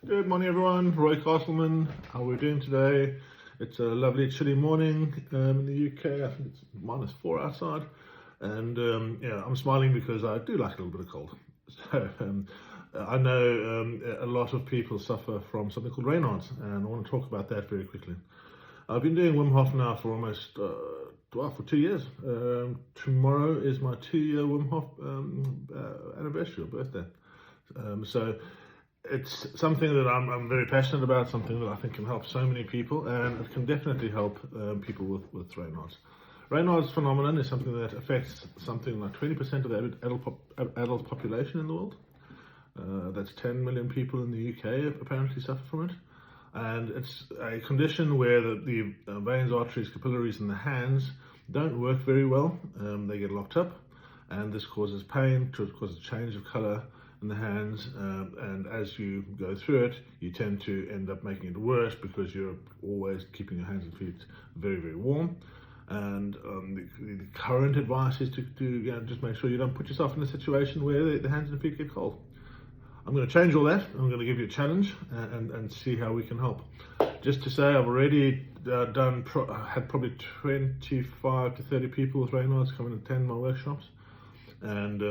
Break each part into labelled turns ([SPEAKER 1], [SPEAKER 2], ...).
[SPEAKER 1] Good morning everyone, Roy Castleman. How are we doing today? It's a lovely chilly morning in the UK. I think it's -4 outside, and yeah, I'm smiling because I do like a little bit of cold. So I know a lot of people suffer from something called Raynaud, and I want to talk about that very quickly. I've been doing Wim Hof now for almost for 2 years. Tomorrow is my 2-year Wim Hof anniversary or birthday. So it's something that I'm very passionate about, something that I think can help so many people, and it can definitely help people with Raynaud's. Raynaud's phenomenon is something that affects something like 20% of the adult population in the world. That's 10 million people in the UK apparently suffer from it. And it's a condition where the veins, arteries, capillaries in the hands don't work very well. They get locked up, and this causes pain, causes change of color in the hands, and as you go through it, you tend to end up making it worse because you're always keeping your hands and feet very, very warm. And the current advice is to just make sure you don't put yourself in a situation where the hands and feet get cold. I'm going to change all that. I'm going to give you a challenge and see how we can help. Just to say, I've already had probably 25 to 30 people with Raynaud's come and attend my workshops, and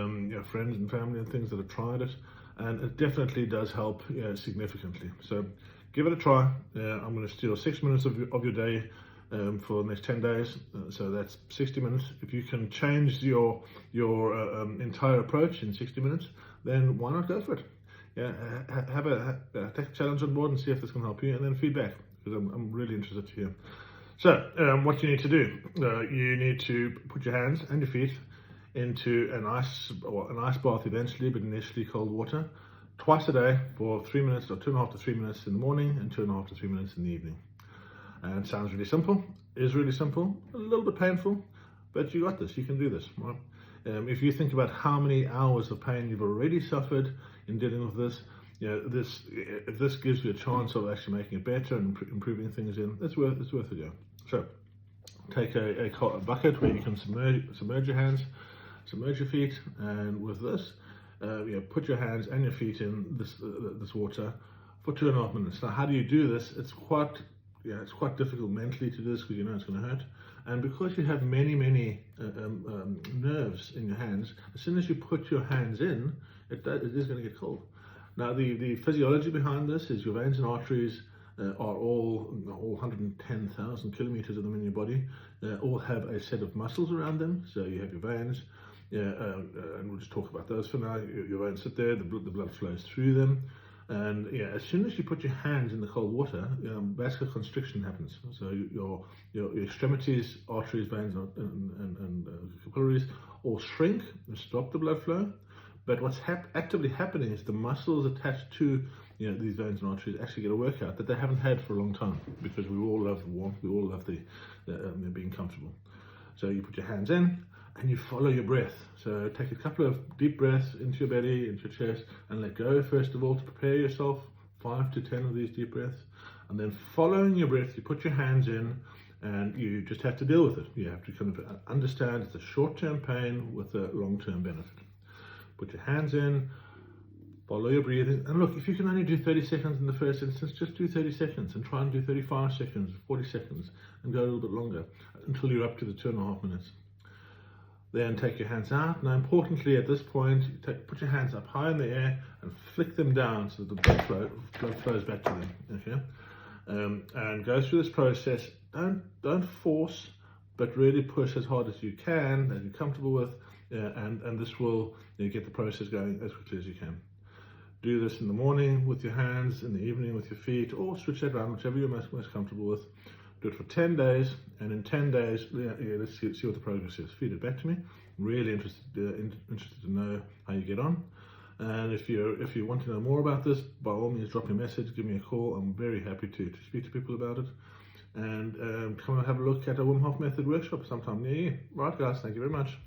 [SPEAKER 1] friends and family and things that have tried it, and it definitely does help significantly. So give it a try. I'm going to steal 6 minutes of your day for the next 10 days, so that's 60 minutes. If you can change your entire approach in 60 minutes, then why not go for it? Take a challenge on board and see if this can help you, and then feedback, because I'm really interested to hear. So what you need to do, you need to put your hands and your feet into an ice bath eventually, but initially cold water, twice a day for 3 minutes, or 2.5 to 3 minutes in the morning and 2.5 to 3 minutes in the evening. And it sounds really simple, is really simple, a little bit painful, but you got this, you can do this, right? If you think about how many hours of pain you've already suffered in dealing with this, if this gives you a chance of actually making it better and improving things it's worth a go. So take a bucket where you can submerge your hands, submerge your feet, and with this, put your hands and your feet in this water for 2.5 minutes. Now, how do you do this? It's quite difficult mentally to do this because you know it's going to hurt, and because you have many nerves in your hands, as soon as you put your hands in, it is going to get cold. Now, the physiology behind this is your veins and arteries are all 110,000 kilometers of them in your body. All have a set of muscles around them. So you have your veins, and we'll just talk about those for now. Your veins sit there, the blood flows through them. And as soon as you put your hands in the cold water, vascular constriction happens. So your extremities, arteries, veins, and capillaries all shrink and stop the blood flow. But what's actively happening is the muscles attached to these veins and arteries actually get a workout that they haven't had for a long time, because we all love the warmth, we all love the being comfortable. So you put your hands in and you follow your breath. So take a couple of deep breaths into your belly, into your chest, and let go first of all to prepare yourself, 5 to 10 of these deep breaths. And then following your breath, you put your hands in, and you just have to deal with it. You have to kind of understand it's a short-term pain with a long-term benefit. Put your hands in, follow your breathing, and look, if you can only do 30 seconds in the first instance, just do 30 seconds and try and do 35 seconds, 40 seconds, and go a little bit longer until you're up to the 2.5 minutes. Then take your hands out. Now, importantly, at this point, put your hands up high in the air and flick them down so that the blood flows back to them. Okay, and go through this process. Don't force, but really push as hard as you can, that you're comfortable with, and this will get the process going as quickly as you can. Do this in the morning with your hands, in the evening with your feet, or switch that around, whichever you're most comfortable with. Do it for 10 days, and in 10 days, let's see what the progress is. Feed it back to me. Really interested to know how you get on. And if you want to know more about this, by all means, drop me a message, give me a call. I'm very happy to speak to people about it. And come and have a look at a Wim Hof Method workshop sometime near you. Right, guys, thank you very much.